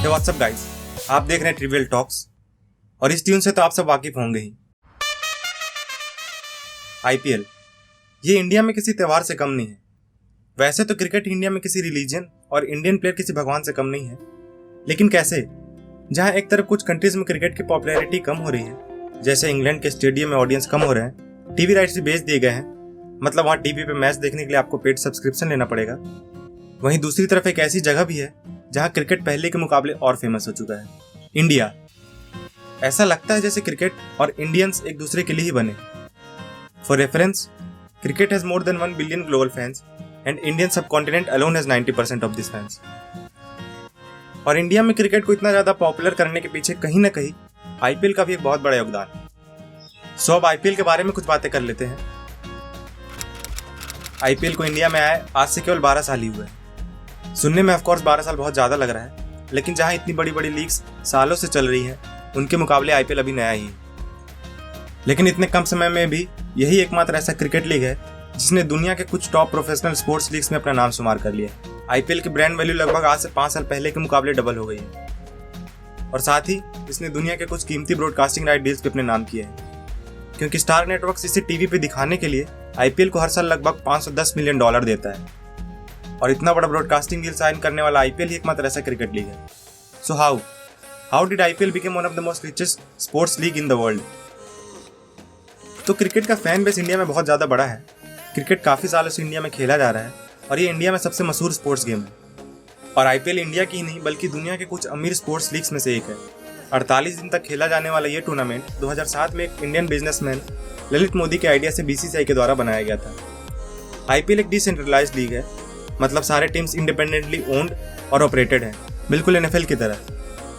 हे WhatsApp guys, आप देख रहे हैं ट्रिवियल टॉक्स और इस ट्यून से तो आप सब वाकिफ होंगे ही। आईपीएल ये इंडिया में किसी त्यौहार से कम नहीं है। वैसे तो क्रिकेट इंडिया में किसी रिलीजन और इंडियन प्लेयर किसी भगवान से कम नहीं है, लेकिन कैसे? जहां एक तरफ कुछ कंट्रीज में क्रिकेट की पॉपुलैरिटी कम हो रही है, जैसे इंग्लैंड के स्टेडियम में ऑडियंस कम हो रहे हैं, टीवी राइट्स भी बेच दिए गए हैं, मतलब वहां टीवी पे मैच देखने के लिए आपको पेड सब्सक्रिप्शन लेना पड़ेगा। वहीं दूसरी तरफ एक ऐसी जगह भी है जहां क्रिकेट पहले के मुकाबले और फेमस हो चुका है, इंडिया। ऐसा लगता है जैसे क्रिकेट और इंडियंस एक दूसरे के लिए ही बने। For reference, cricket has more than 1 billion global fans and Indian subcontinent alone has 90% of this fans. और इंडिया में क्रिकेट को इतना ज्यादा पॉपुलर करने के पीछे कहीं ना कहीं आईपीएल का भी एक बहुत बड़ा योगदान है। सो अब आईपीएल के बारे में कुछ बातें कर लेते हैं। आईपीएल को इंडिया में आए आज से केवल 12 साल ही हुए। सुनने में ऑफकोर्स 12 साल बहुत ज्यादा लग रहा है, लेकिन जहां इतनी बड़ी बड़ी लीग्स सालों से चल रही हैं, उनके मुकाबले आईपीएल अभी नया ही है। लेकिन इतने कम समय में भी यही एकमात्र ऐसा क्रिकेट लीग है जिसने दुनिया के कुछ टॉप प्रोफेशनल स्पोर्ट्स लीग्स में अपना नाम शुमार कर लिया। आईपीएल की ब्रांड वैल्यू लगभग आज से 5 साल पहले के मुकाबले डबल हो गई है, और साथ ही इसने दुनिया के कुछ कीमती ब्रॉडकास्टिंग राइट डील्स पे अपने नाम किए हैं, क्योंकि स्टार नेटवर्क्स इसे टीवी पे दिखाने के लिए आईपीएल को हर साल लगभग $510 मिलियन देता है। और इतना बड़ा ब्रॉडकास्टिंग डील साइन करने वाला आईपीएल ही एकमात्र ऐसा क्रिकेट लीग है। So how did IPL become one of the most richest sports league in the world? तो क्रिकेट का फैन बेस इंडिया में बहुत ज़्यादा बड़ा है। क्रिकेट काफ़ी सालों से इंडिया में खेला जा रहा है और ये इंडिया में सबसे मशहूर स्पोर्ट्स गेम है। और आईपीएल इंडिया की ही नहीं बल्कि दुनिया के कुछ अमीर स्पोर्ट्स लीग्स में से एक है। 48 दिन तक खेला जाने वाला ये टूर्नामेंट 2007 में एक इंडियन बिजनेसमैन ललित मोदी के आइडिया से बीसीसीआई के द्वारा बनाया गया था। आईपीएल एक डिसेंट्रलाइज्ड लीग है, मतलब सारे टीम्स इंडिपेंडेंटली ओन्ड और ऑपरेटेड हैं, बिल्कुल एनएफएल की तरह।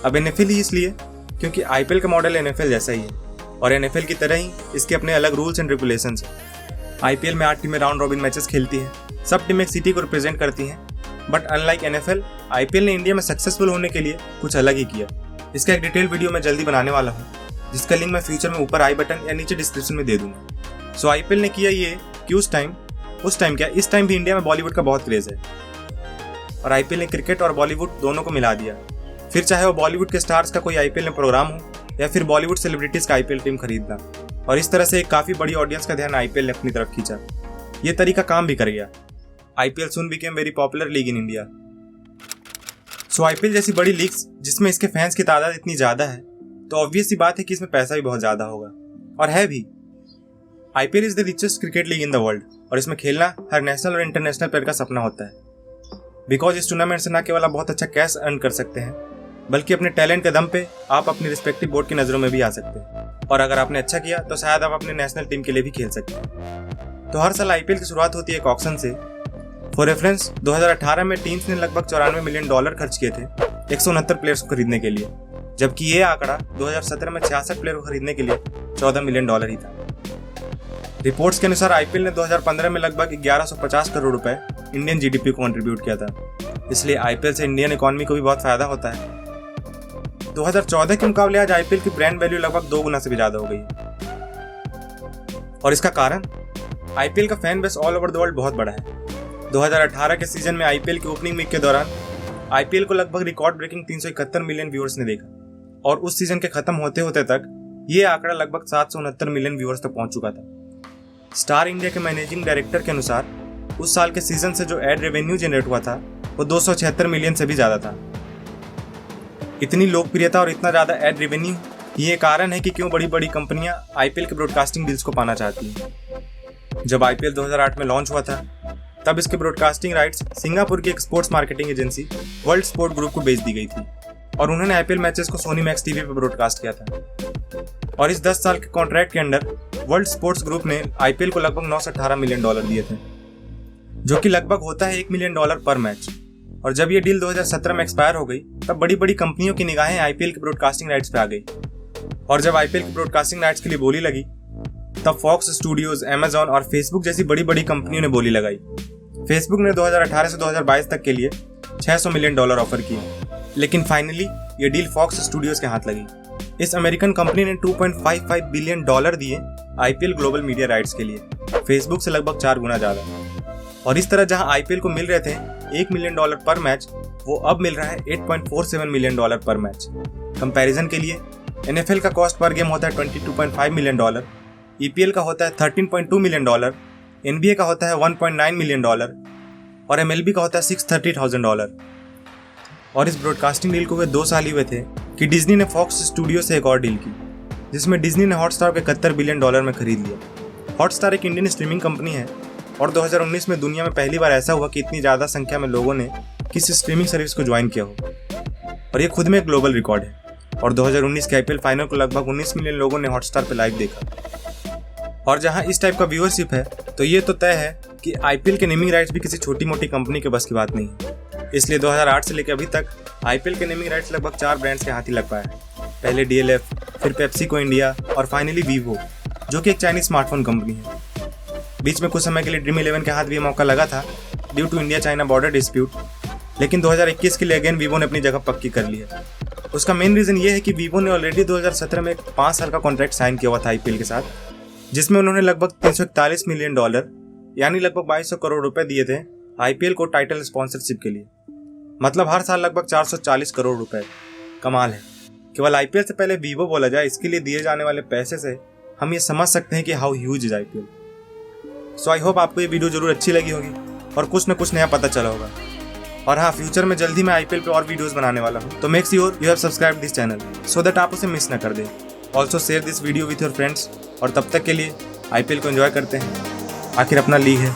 अब एनएफएल ही इसलिए क्योंकि आईपीएल का मॉडल एनएफएल जैसा ही है, और एनएफएल की तरह ही इसके अपने अलग रूल्स एंड रेगुलेशंस हैं। आईपीएल में 8 टीमें राउंड रॉबिन मैचेस खेलती हैं, सब टीमें एक सिटी को रिप्रेजेंट करती हैं, बट अनलाइक एनएफएल, आईपीएल ने इंडिया में सक्सेसफुल होने के लिए कुछ अलग ही किया। इसका एक डिटेल वीडियो मैं जल्दी बनाने वाला हूँ, जिसका लिंक मैं फ्यूचर में ऊपर आई बटन या नीचे डिस्क्रिप्शन में दे दूंगा। सो आईपीएल ने किया ये कि इस टाइम भी इंडिया में बॉलीवुड का बहुत क्रेज है, और आईपीएल ने क्रिकेट और बॉलीवुड दोनों को मिला दिया। फिर चाहे वो बॉलीवुड के स्टार्स का कोई आईपीएल में प्रोग्राम हो या फिर बॉलीवुड सेलिब्रिटीज का आईपीएल टीम खरीदना, और इस तरह से एक काफी बड़ी ऑडियंस का ध्यान आईपीएल ने अपनी तरफ खींचा। ये तरीका काम भी कर गया। IPL soon became very popular league in India. So IPL जैसी बड़ी लीग्स जिसमें इसके फैंस की तादाद इतनी ज्यादा है, तो ऑब्वियस सी बात है कि इसमें पैसा भी बहुत ज्यादा होगा, और है भी। IPL is the richest cricket league in the world, और इसमें खेलना हर नेशनल और इंटरनेशनल प्लेयर का सपना होता है। बिकॉज इस टूर्नामेंट से न केवल आप बहुत अच्छा कैश अर्न कर सकते हैं, बल्कि अपने टैलेंट के दम पे आप अपनी रिस्पेक्टिव बोर्ड की नज़रों में भी आ सकते हैं, और अगर आपने अच्छा किया तो शायद आप अपने नेशनल टीम के लिए भी खेल सकते हैं। तो हर साल आईपीएल की शुरुआत होती है एक ऑक्शन से। फॉर रेफरेंस, 2018 में टीम्स ने लगभग $94 मिलियन खर्च किए थे 169 प्लेयर्स को खरीदने के लिए, जबकि ये आंकड़ा 2017 में 66 प्लेयर को खरीदने के लिए $14 मिलियन ही था। रिपोर्ट्स के अनुसार आईपीएल ने 2015 में लगभग 1150 करोड़ रुपए इंडियन जीडीपी को कंट्रीब्यूट किया था, इसलिए आईपीएल से इंडियन इकोनॉमी को भी बहुत फायदा होता है। 2014 के मुकाबले आज आईपीएल की ब्रांड वैल्यू लगभग 2 गुना से भी ज्यादा हो गई है, और इसका कारण आईपीएल का fan base all over the world बहुत बड़ा है। 2018 के सीजन में आईपीएल की ओपनिंग वीक के दौरान आईपीएल को लगभग रिकॉर्ड ब्रेकिंग 371 मिलियन व्यूअर्स ने देखा, और उस सीजन के खत्म होते होते तक ये आंकड़ा लगभग 769 मिलियन व्यूअर्स तक पहुंच चुका था। स्टार इंडिया के मैनेजिंग डायरेक्टर के अनुसार उस साल के सीजन से जो एड रेवेन्यू जनरेट हुआ था वो 276 मिलियन से भी ज्यादा था। इतनी लोकप्रियता और इतना ज्यादा एड रेवेन्यू, ये कारण है कि क्यों बड़ी बड़ी कंपनियां आईपीएल के ब्रॉडकास्टिंग डील्स को पाना चाहती हैं। जब आईपीएल 2008 में लॉन्च हुआ था, तब इसके ब्रॉडकास्टिंग राइट्स सिंगापुर की एक sports marketing agency world sport group को बेच दी गई थी, और उन्होंने आईपीएल मैचेस को सोनी मैक्स टीवी पर ब्रॉडकास्ट किया था। और इस 10 साल के कॉन्ट्रैक्ट के अंडर वर्ल्ड स्पोर्ट्स ग्रुप ने आईपीएल को लगभग $918 मिलियन दिए थे, जो कि लगभग होता है $1 मिलियन पर मैच। और जब ये डील 2017 में एक्सपायर हो गई, तब बड़ी बड़ी कंपनियों की निगाहें आईपीएल के ब्रॉडकास्टिंग राइट्स पे आ गई, और जब आईपीएल के ब्रॉडकास्टिंग राइट्स के लिए बोली लगी, तब फॉक्स स्टूडियोज, अमेजॉन और फेसबुक जैसी बड़ी बड़ी कंपनियों ने बोली लगाई। फेसबुक ने 2018 से 2022 तक के लिए $600 मिलियन ऑफर किए, लेकिन फाइनली ये डील फॉक्स स्टूडियोज के हाथ लगी। इस अमेरिकन कंपनी ने $2.55 बिलियन दिए आईपीएल ग्लोबल मीडिया राइट्स के लिए, फेसबुक से लगभग 4 गुना ज्यादा। और इस तरह जहां आईपीएल को मिल रहे थे $1 मिलियन पर मैच, वो अब मिल रहा है $8.47 मिलियन पर मैच। कंपैरिजन के लिए NFL का कॉस्ट पर गेम होता है $22.5 मिलियन, EPL का होता है $13.2 मिलियन, NBA का होता है $1.9 मिलियन और MLB का होता है $630,000। और इस ब्रॉडकास्टिंग डील को हुए 2 साल ही हुए थे कि डिज्नी ने फॉक्स स्टूडियो से एक और डील की, जिसमें डिज्नी ने हॉटस्टार को $71 बिलियन में खरीद लिया। हॉटस्टार एक इंडियन स्ट्रीमिंग कंपनी है और 2019 में दुनिया में पहली बार ऐसा हुआ कि इतनी ज़्यादा संख्या में लोगों ने किसी स्ट्रीमिंग सर्विस को ज्वाइन किया हो, और ये खुद में एक ग्लोबल रिकॉर्ड है। और 2019 के IPL फाइनल को लगभग 19 मिलियन लोगों ने हॉटस्टार पर लाइव देखा। और जहां इस टाइप का व्यूअरशिप है तो ये तो तय है कि IPL के नेमिंग राइट्स भी किसी छोटी मोटी कंपनी के बस की बात नहीं है। इसलिए 2008 से लेकर अभी तक IPL के नेमिंग राइट्स लगभग 4 ब्रांड्स के हाथ ही लग पाए हैं। पहले DLF, फिर पेप्सिको इंडिया और फाइनली वीवो, जो कि एक चाइनीज स्मार्टफोन कंपनी है। बीच में कुछ समय के लिए ड्रीम 11 के हाथ भी मौका लगा था due to India China border dispute, लेकिन 2021 के लिए अगेन वीवो ने अपनी जगह पक्की कर ली है। उसका मेन रीज़न ये है कि वीवो ने ऑलरेडी 2017 में एक 5 साल का कॉन्ट्रैक्ट साइन किया हुआ था IPL के साथ, जिसमें उन्होंने लगभग $341 मिलियन यानी लगभग 2200 करोड़ रुपए दिए थे IPL को टाइटल स्पॉन्सरशिप के लिए। मतलब हर साल लगभग 440 करोड़ रुपए। कमाल है। केवल IPL से पहले वीवो बोला जाए, इसके लिए दिए जाने वाले पैसे से हम ये समझ सकते हैं कि how huge is IPL। So I hope आपको ये वीडियो जरूर अच्छी लगी होगी और कुछ न कुछ नया पता चला होगा। और हाँ, फ्यूचर में जल्दी मैं IPL पे और वीडियोस बनाने वाला हूँ, तो make sure you have subscribe this channel so that आप उसे मिस ना कर दें। Also share this video with your friends, और तब तक के लिए IPL को एंजॉय करते हैं। आखिर अपना लीग है।